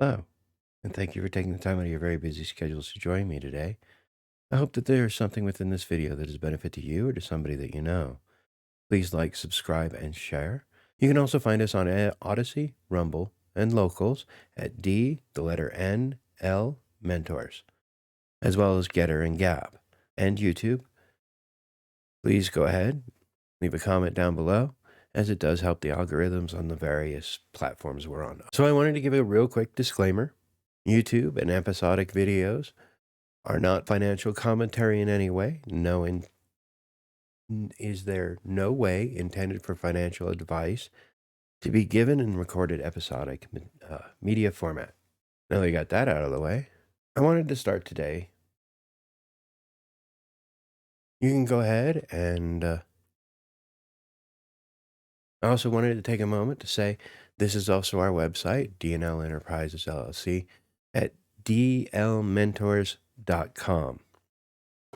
Hello, and thank you for taking the time out of your very busy schedules to join me today. I hope that there is something within this video that is a benefit to you or to somebody that you know. Please like, subscribe, and share. You can also find us on Odyssey, Rumble, and Locals at the letter N, L, Mentors, as well as Gettr and Gab, and YouTube. Please go ahead, leave a comment down below, as it does help the algorithms on the various platforms we're on. So I wanted to give a real quick disclaimer. YouTube and episodic videos are not financial commentary in any way. Is there no way intended for financial advice to be given in recorded episodic media format. Now that we got that out of the way, I wanted to start today. You can go ahead and I also wanted to take a moment to say this is also our website, D&L Enterprises LLC, at dlmentors.com.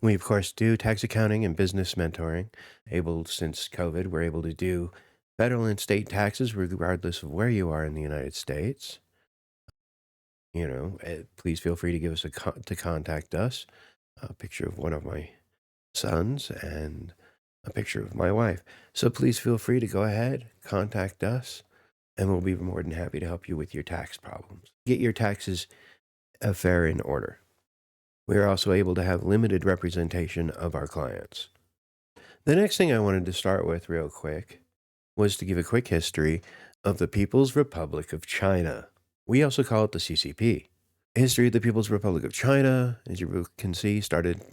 We, of course, do tax accounting and business mentoring. Since COVID, we're able to do federal and state taxes regardless of where you are in the United States. Please feel free to give us to contact us. A picture of one of my sons and a picture of my wife. So please feel free to go ahead, contact us, and we'll be more than happy to help you with your tax problems. Get your taxes fair in order. We are also able to have limited representation of our clients. The next thing I wanted to start with real quick was to give a quick history of the People's Republic of China. We also call it the CCP. History of the People's Republic of China, as you can see, started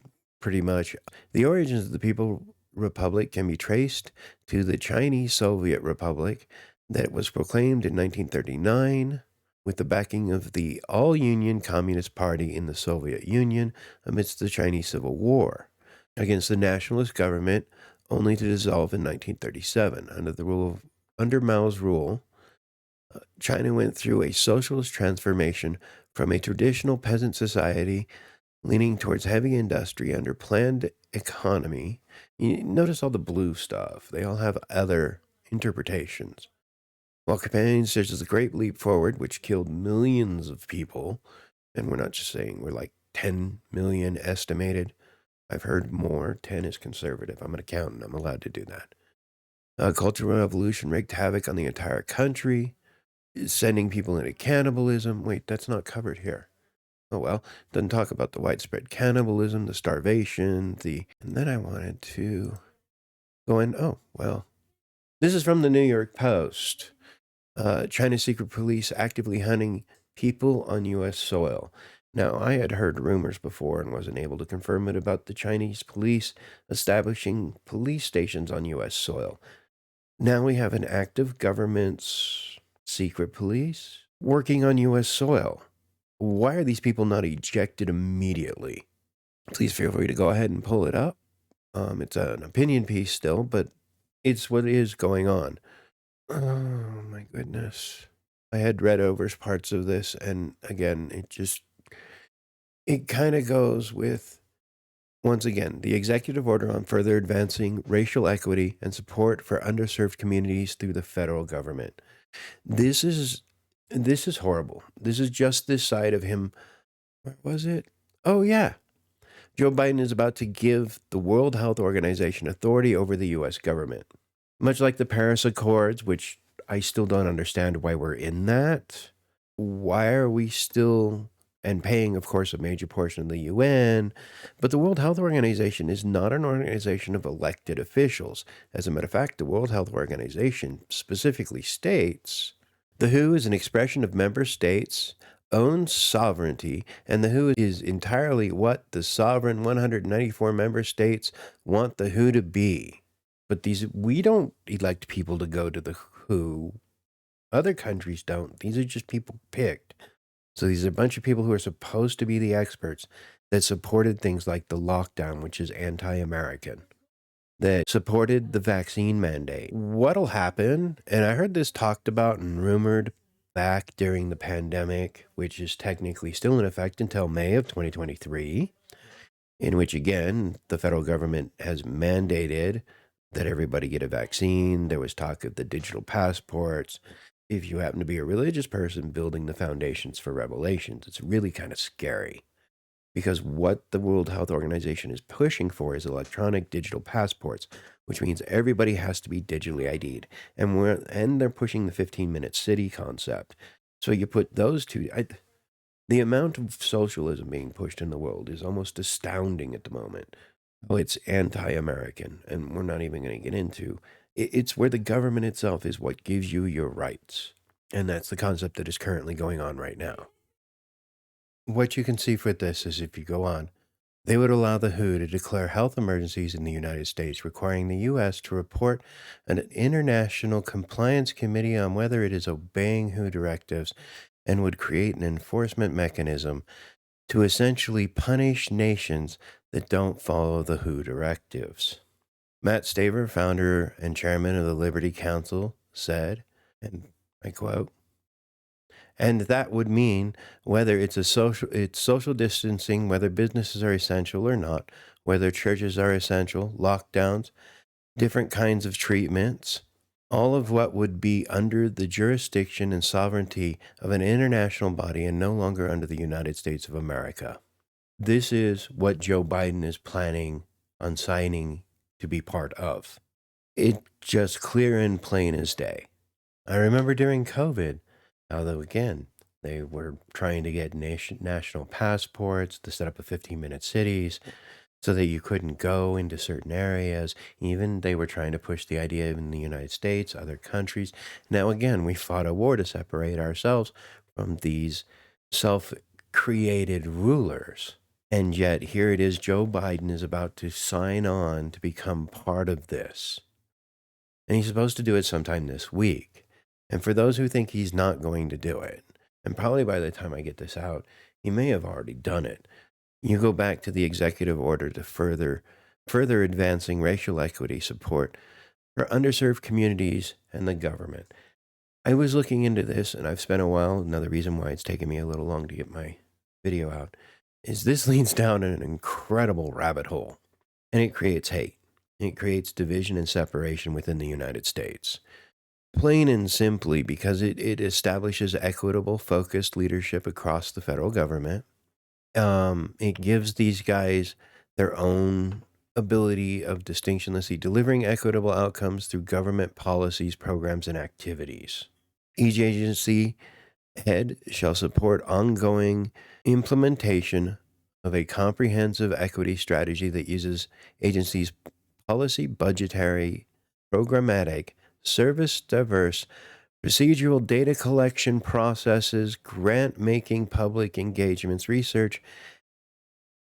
pretty much. The origins of the People's Republic can be traced to the Chinese Soviet Republic that was proclaimed in 1939 with the backing of the All-Union Communist Party in the Soviet Union amidst the Chinese Civil War against the nationalist government, only to dissolve in 1937. Under Mao's rule, China went through a socialist transformation from a traditional peasant society leaning towards heavy industry under planned economy. You notice all the blue stuff. They all have other interpretations. While campaigns such as the Great Leap Forward, which killed millions of people, and we're not just saying we're like 10 million estimated. I've heard more. 10 is conservative. I'm an accountant. I'm allowed to do that. Cultural Revolution wreaked havoc on the entire country, sending people into cannibalism. Wait, that's not covered here. Oh well, doesn't talk about the widespread cannibalism, the starvation, And then I wanted to go in, oh, well. This is from the New York Post. China's secret police actively hunting people on U.S. soil. Now, I had heard rumors before and wasn't able to confirm it about the Chinese police establishing police stations on U.S. soil. Now we have an active government's secret police working on U.S. soil. Why are these people not ejected immediately? Please feel free to go ahead and pull it up. It's an opinion piece still, but it's what is going on. Oh, my goodness. I had read over parts of this, and again, it kind of goes with, once again, the executive order on further advancing racial equity and support for underserved communities through the federal government. This is horrible. This is just this side of him. Where was it? Oh, yeah. Joe Biden is about to give the World Health Organization authority over the U.S. government. Much like the Paris Accords, which I still don't understand why we're in that. Why are we still, and paying, of course, a major portion of the UN, but the World Health Organization is not an organization of elected officials. As a matter of fact, the World Health Organization specifically states, the WHO is an expression of member states' own sovereignty, and the WHO is entirely what the sovereign 194 member states want the WHO to be. But we don't elect people to go to the WHO. Other countries don't. These are just people picked. So these are a bunch of people who are supposed to be the experts that supported things like the lockdown, which is anti-American, that supported the vaccine mandate. What'll happen, and I heard this talked about and rumored back during the pandemic, which is technically still in effect until May of 2023, in which, again, the federal government has mandated that everybody get a vaccine. There was talk of the digital passports. if you happen to be a religious person building the foundations for revelations, it's really kind of scary. Because what the World Health Organization is pushing for is electronic digital passports, which means everybody has to be digitally ID'd. And they're pushing the 15-minute city concept. So you put those two. The amount of socialism being pushed in the world is almost astounding at the moment. Oh, it's anti-American, and we're not even going to get into. It's where the government itself is what gives you your rights. And that's the concept that is currently going on right now. What you can see for this is if you go on, they would allow the WHO to declare health emergencies in the United States, requiring the U.S. to report an international compliance committee on whether it is obeying WHO directives and would create an enforcement mechanism to essentially punish nations that don't follow the WHO directives. Matt Staver, founder and chairman of the Liberty Council, said, and I quote, and that would mean whether it's social distancing, whether businesses are essential or not, whether churches are essential, lockdowns, different kinds of treatments, all of what would be under the jurisdiction and sovereignty of an international body and no longer under the United States of America. This is what Joe Biden is planning on signing to be part of. It's just clear and plain as day. I remember during COVID, although again, they were trying to get national passports to set up a 15-minute cities so that you couldn't go into certain areas. Even they were trying to push the idea in the United States, other countries. Now, again, we fought a war to separate ourselves from these self-created rulers. And yet here it is, Joe Biden is about to sign on to become part of this. And he's supposed to do it sometime this week. And for those who think he's not going to do it, and probably by the time I get this out, he may have already done it. You go back to the executive order to further advancing racial equity support for underserved communities and the government. I was looking into this, and I've spent a while. Another reason why it's taken me a little long to get my video out is this leads down an incredible rabbit hole, and it creates hate. It creates division and separation within the United States. Plain and simply because it establishes equitable, focused leadership across the federal government. It gives these guys their own ability of distinction. Let's see, delivering equitable outcomes through government policies, programs, and activities. Each agency head shall support ongoing implementation of a comprehensive equity strategy that uses agencies' policy, budgetary, programmatic, service diverse, procedural data collection processes, grant-making, public engagements, research,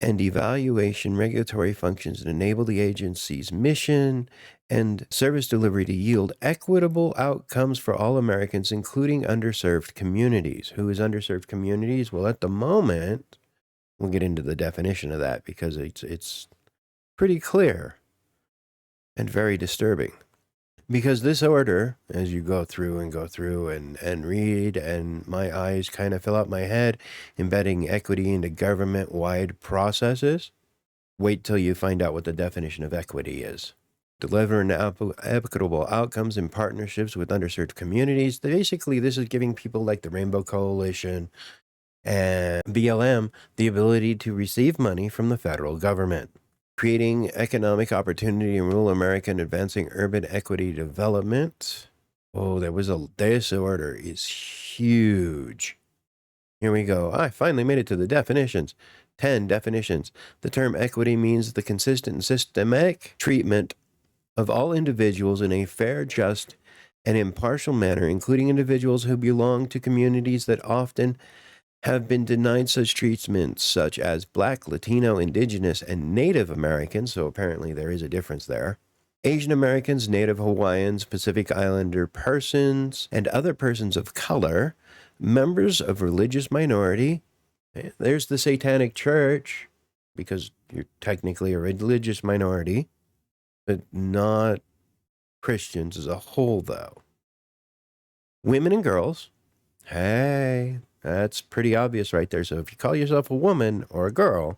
and evaluation regulatory functions that enable the agency's mission and service delivery to yield equitable outcomes for all Americans, including underserved communities. Who is underserved communities? Well, at the moment, we'll get into the definition of that because it's pretty clear and very disturbing. Because this order, as you go through and read, and my eyes kind of fill out my head, embedding equity into government-wide processes, wait till you find out what the definition of equity is. Delivering equitable outcomes in partnerships with underserved communities. Basically, this is giving people like the Rainbow Coalition and BLM the ability to receive money from the federal government. Creating economic opportunity in rural America and advancing urban equity development. Oh, this order is huge. Here we go. I finally made it to the definitions. 10 definitions. The term equity means the consistent and systematic treatment of all individuals in a fair, just, and impartial manner, including individuals who belong to communities that often have been denied such treatments, such as Black, Latino, Indigenous, and Native Americans, so apparently there is a difference there, Asian Americans, Native Hawaiians, Pacific Islander persons, and other persons of color, members of religious minority. There's the Satanic Church, because you're technically a religious minority, but not Christians as a whole, though. Women and girls. Hey, that's pretty obvious right there. So if you call yourself a woman or a girl,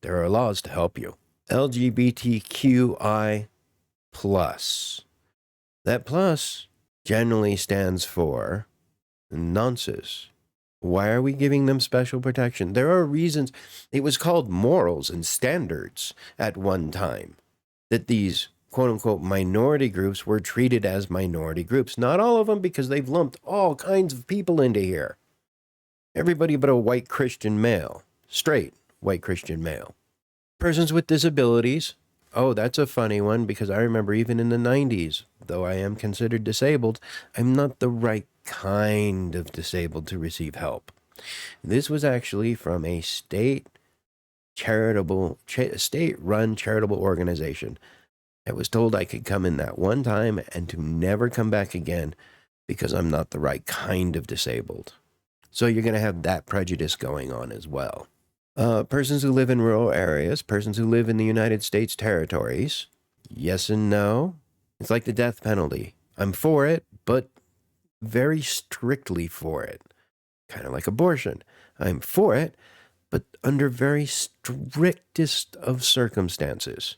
there are laws to help you. LGBTQI+. That plus generally stands for nonsense. Why are we giving them special protection? There are reasons. It was called morals and standards at one time, that these quote-unquote minority groups were treated as minority groups. Not all of them, because they've lumped all kinds of people into here. Everybody but a white Christian male. Straight white Christian male. Persons with disabilities. Oh, that's a funny one, because I remember even in the 90s, though I am considered disabled, I'm not the right kind of disabled to receive help. This was actually from a state-run charitable organization. I was told I could come in that one time and to never come back again because I'm not the right kind of disabled. So you're going to have that prejudice going on as well. Persons who live in rural areas, persons who live in the United States territories, yes and no. It's like the death penalty. I'm for it, but very strictly for it. Kind of like abortion. I'm for it, but under very strictest of circumstances.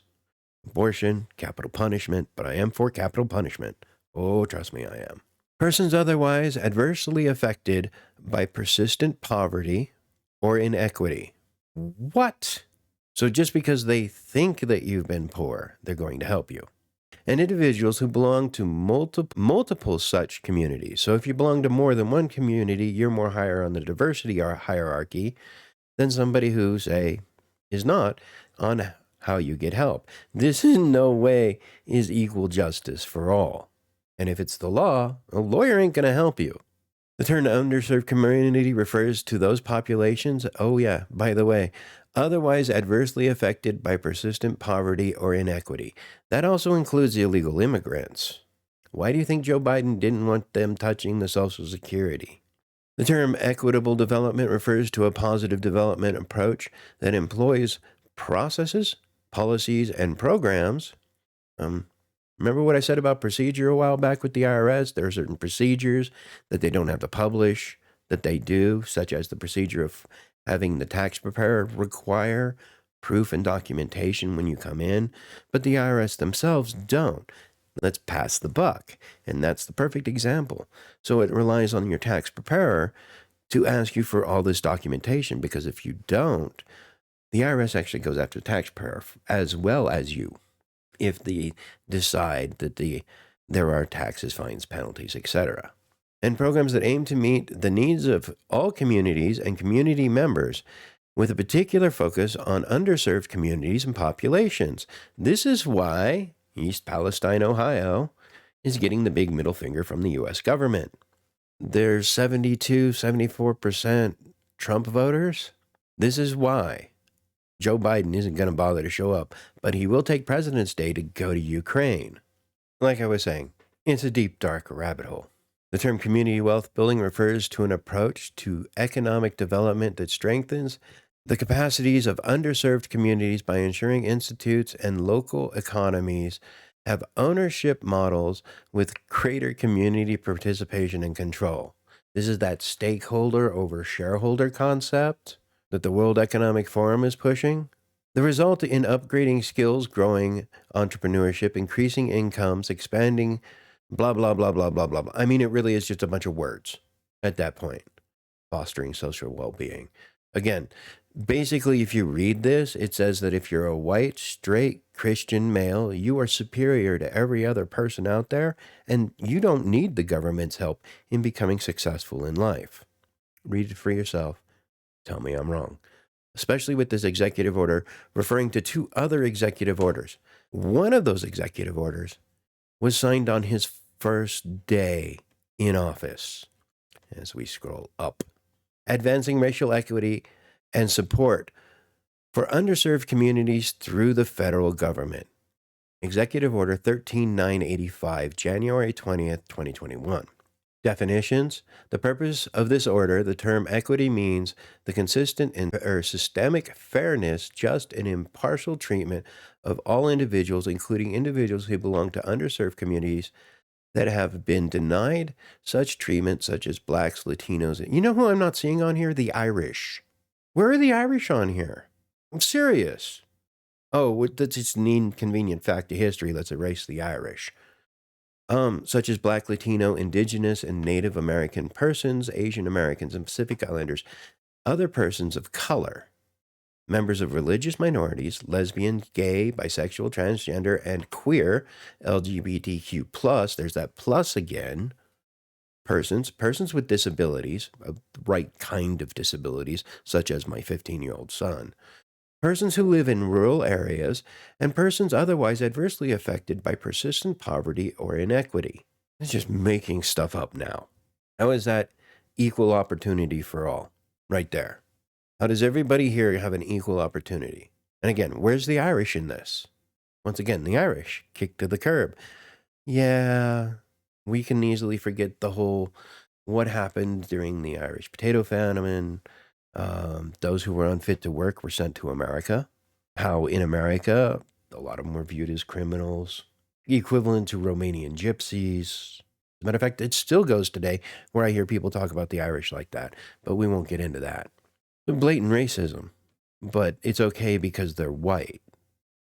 Abortion, capital punishment, but I am for capital punishment. Oh, trust me, I am. Persons otherwise adversely affected by persistent poverty or inequity. What? So just because they think that you've been poor, they're going to help you. And individuals who belong to multiple such communities. So if you belong to more than one community, you're more higher on the diversity hierarchy than somebody who, say, is not on how you get help. This in no way is equal justice for all. And if it's the law, a lawyer ain't going to help you. The term underserved community refers to those populations, oh yeah, by the way, otherwise adversely affected by persistent poverty or inequity. That also includes illegal immigrants. Why do you think Joe Biden didn't want them touching the Social Security? The term equitable development refers to a positive development approach that employs processes, policies, and programs. Remember what I said about procedure a while back with the IRS? There are certain procedures that they don't have to publish, that they do, such as the procedure of having the tax preparer require proof and documentation when you come in, but the IRS themselves don't. Let's pass the buck, and that's the perfect example. So it relies on your tax preparer to ask you for all this documentation, because if you don't, the IRS actually goes after the tax preparer as well as you, if they decide that there are taxes, fines, penalties, etc. And programs that aim to meet the needs of all communities and community members with a particular focus on underserved communities and populations. This is why East Palestine, Ohio, is getting the big middle finger from the U.S. government. There's 74% Trump voters. This is why Joe Biden isn't going to bother to show up, but he will take President's Day to go to Ukraine. Like I was saying, it's a deep, dark rabbit hole. The term community wealth building refers to an approach to economic development that strengthens the capacities of underserved communities by ensuring institutes and local economies have ownership models with greater community participation and control. This is that stakeholder over shareholder concept that the World Economic Forum is pushing. The result in upgrading skills, growing entrepreneurship, increasing incomes, expanding, blah, blah, blah, blah, blah, blah. I mean, it really is just a bunch of words at that point. Fostering social well-being. Again, basically, if you read this, it says that if you're a white, straight Christian male, you are superior to every other person out there, and you don't need the government's help in becoming successful in life. Read it for yourself. Tell me I'm wrong. Especially with this executive order referring to two other executive orders. One of those executive orders was signed on his first day in office. As we scroll up. Advancing racial equity and support for underserved communities through the federal government. Executive Order 13985, January 20th, 2021. Definitions. The purpose of this order, the term equity means the consistent and systemic fairness, just and impartial treatment of all individuals, including individuals who belong to underserved communities that have been denied such treatment, such as blacks, Latinos. You know who I'm not seeing on here? The Irish. Where are the Irish on here? I'm serious. Oh, that's just an inconvenient fact of history. Let's erase the Irish. such as Black, Latino, Indigenous, and Native American persons, Asian Americans, and Pacific Islanders, other persons of color, members of religious minorities, lesbian, gay, bisexual, transgender, and queer, LGBTQ+, there's that plus again, persons with disabilities, the right kind of disabilities, such as my 15-year-old son, persons who live in rural areas, and persons otherwise adversely affected by persistent poverty or inequity. It's just making stuff up now. How is that equal opportunity for all? Right there. How does everybody here have an equal opportunity? And again, where's the Irish in this? Once again, the Irish kicked to the curb. Yeah, we can easily forget the whole what happened during the Irish potato famine. Those who were unfit to work were sent to America. How in America, a lot of them were viewed as criminals, equivalent to Romanian gypsies. As a matter of fact, it still goes today where I hear people talk about the Irish like that, but we won't get into that. Blatant racism, but it's okay because they're white,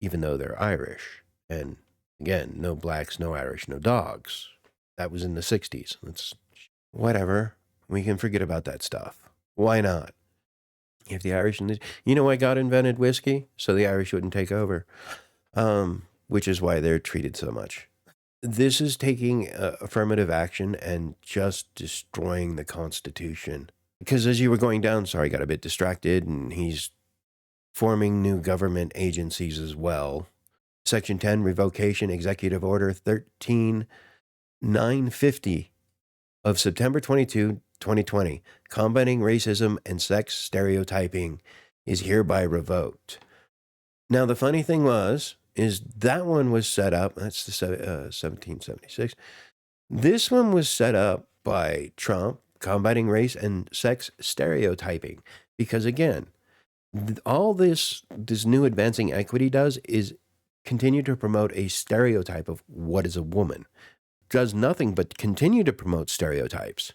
even though they're Irish. And again, no blacks, no Irish, no dogs. That was in the 60s. It's whatever. We can forget about that stuff. Why not? If the Irish, why God invented whiskey? So the Irish wouldn't take over, which is why they're treated so much. This is taking affirmative action and just destroying the Constitution. Because as you were going down, sorry, I got a bit distracted, and he's forming new government agencies as well. Section 10, Revocation Executive Order 13950 of September 22, 2020, combating racism and sex stereotyping is hereby revoked. Now, the funny thing is that one was set up, that's the 1776. This one was set up by Trump, combating race and sex stereotyping. Because again, all this new advancing equity does is continue to promote a stereotype of what is a woman. Does nothing but continue to promote stereotypes.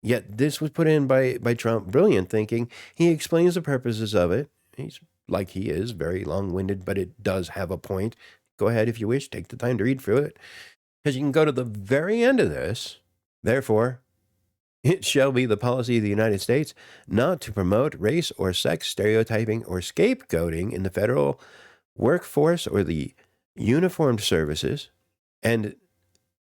Yet this was put in by Trump, brilliant thinking. He explains the purposes of it. He's like he is, very long-winded, but it does have a point. Go ahead if you wish, take the time to read through it. Because you can go to the very end of this. Therefore, it shall be the policy of the United States not to promote race or sex stereotyping or scapegoating in the federal workforce or the uniformed services, and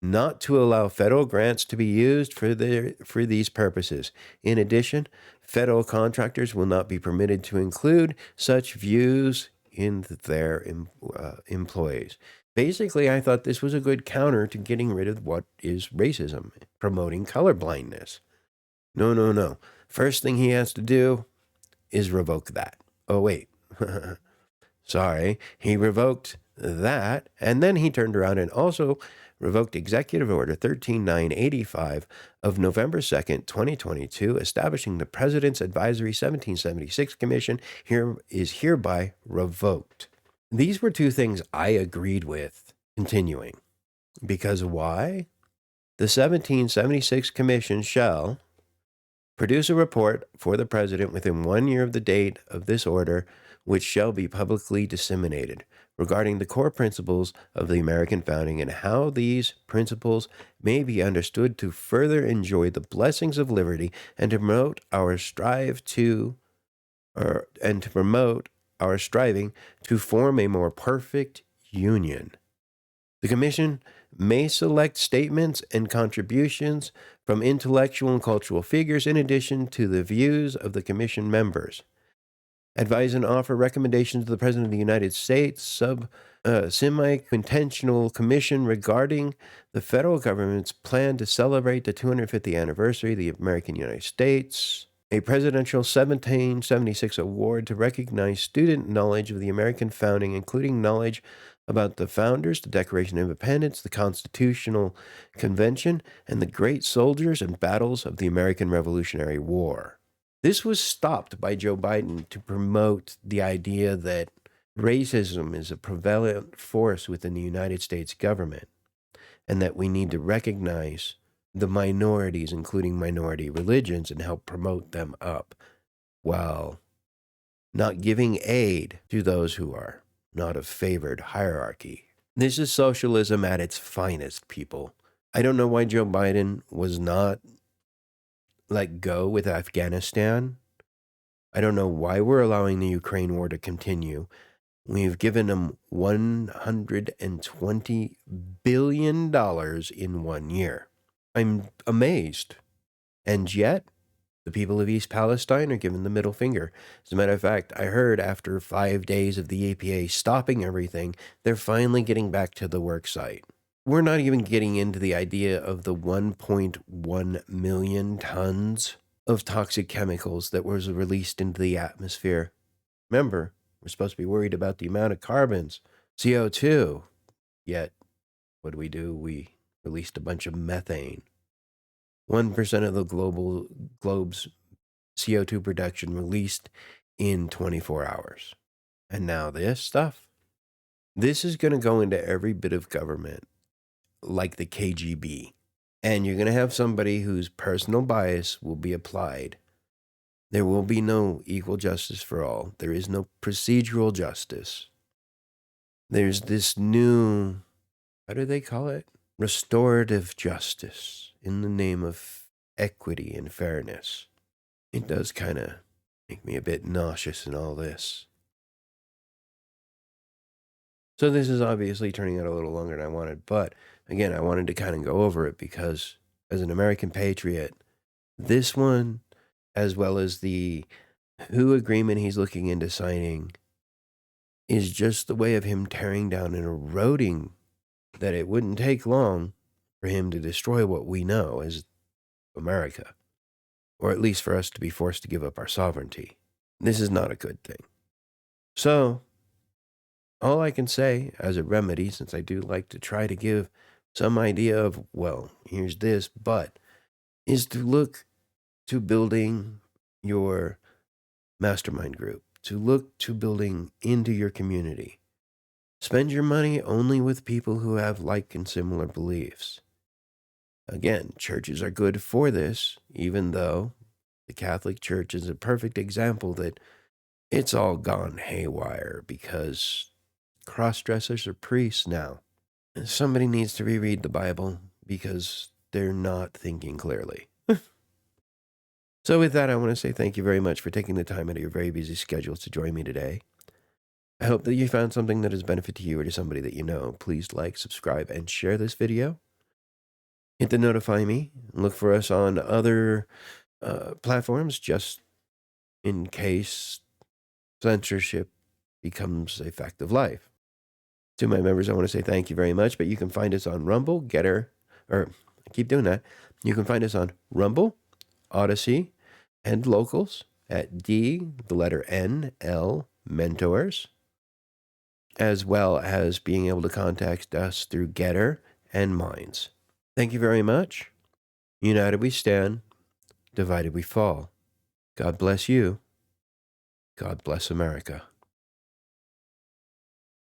not to allow federal grants to be used for these purposes. In addition, federal contractors will not be permitted to include such views in their employees. Basically, I thought this was a good counter to getting rid of what is racism, promoting colorblindness. No. First thing he has to do is revoke that. Oh, wait. Sorry. He revoked that, and then he turned around and also revoked Executive Order 13985 of November 2nd, 2022, establishing the President's Advisory 1776 Commission is hereby revoked. These were two things I agreed with continuing. Because why? The 1776 Commission shall produce a report for the President within 1 year of the date of this order, which shall be publicly disseminated, regarding the core principles of the American founding and how these principles may be understood to further enjoy the blessings of liberty and to promote our striving to form a more perfect union. The Commission may select statements and contributions from intellectual and cultural figures in addition to the views of the Commission members. Advise and offer recommendations to the President of the United States, semi-quintennial commission regarding the federal government's plan to celebrate the 250th anniversary of the American United States. A presidential 1776 award to recognize student knowledge of the American founding, including knowledge about the founders, the Declaration of Independence, the Constitutional Convention, and the great soldiers and battles of the American Revolutionary War. This was stopped by Joe Biden to promote the idea that racism is a prevalent force within the United States government, and that we need to recognize the minorities, including minority religions, and help promote them up, while not giving aid to those who are not of favored hierarchy. This is socialism at its finest, people. I don't know why Joe Biden was not let go with Afghanistan. I don't know why we're allowing the Ukraine war to continue. We've given them $120 billion in 1 year. I'm amazed. And yet, the people of East Palestine are giving the middle finger. As a matter of fact, I heard after 5 days of the EPA stopping everything, they're finally getting back to the work site. We're not even getting into the idea of the 1.1 million tons of toxic chemicals that was released into the atmosphere. Remember, we're supposed to be worried about the amount of carbons, CO2. Yet, what do? We released a bunch of methane. 1% of the globe's CO2 production released in 24 hours. And now this stuff. This is going to go into every bit of government, like the KGB. And you're going to have somebody whose personal bias will be applied. There will be no equal justice for all. There is no procedural justice. There's this new, how do they call it? Restorative justice in the name of equity and fairness. It does kind of make me a bit nauseous in all this. So this is obviously turning out a little longer than I wanted, but again, I wanted to kind of go over it because as an American patriot, this one, as well as the WHO agreement he's looking into signing, is just the way of him tearing down and eroding that it wouldn't take long for him to destroy what we know as America, or at least for us to be forced to give up our sovereignty. This is not a good thing. So, all I can say as a remedy, since I do like to try to give some idea of, well, here's this, but, is to look to building your mastermind group, to look to building into your community. Spend your money only with people who have like and similar beliefs. Again, churches are good for this, even though the Catholic Church is a perfect example that it's all gone haywire because cross-dressers are priests now. Somebody needs to reread the Bible because they're not thinking clearly. So with that, I want to say thank you very much for taking the time out of your very busy schedules to join me today. I hope that you found something that is benefit to you or to somebody that you know. Please like, subscribe, and share this video. Hit the notify me. Look for us on other platforms just in case censorship becomes a fact of life. To my members, I want to say thank you very much, but you can find us on Rumble, Gettr, or I keep doing that. You can find us on Rumble, Odyssey, and Locals at D&L Mentors, as well as being able to contact us through Gettr and Minds. Thank you very much. United we stand, divided we fall. God bless you. God bless America.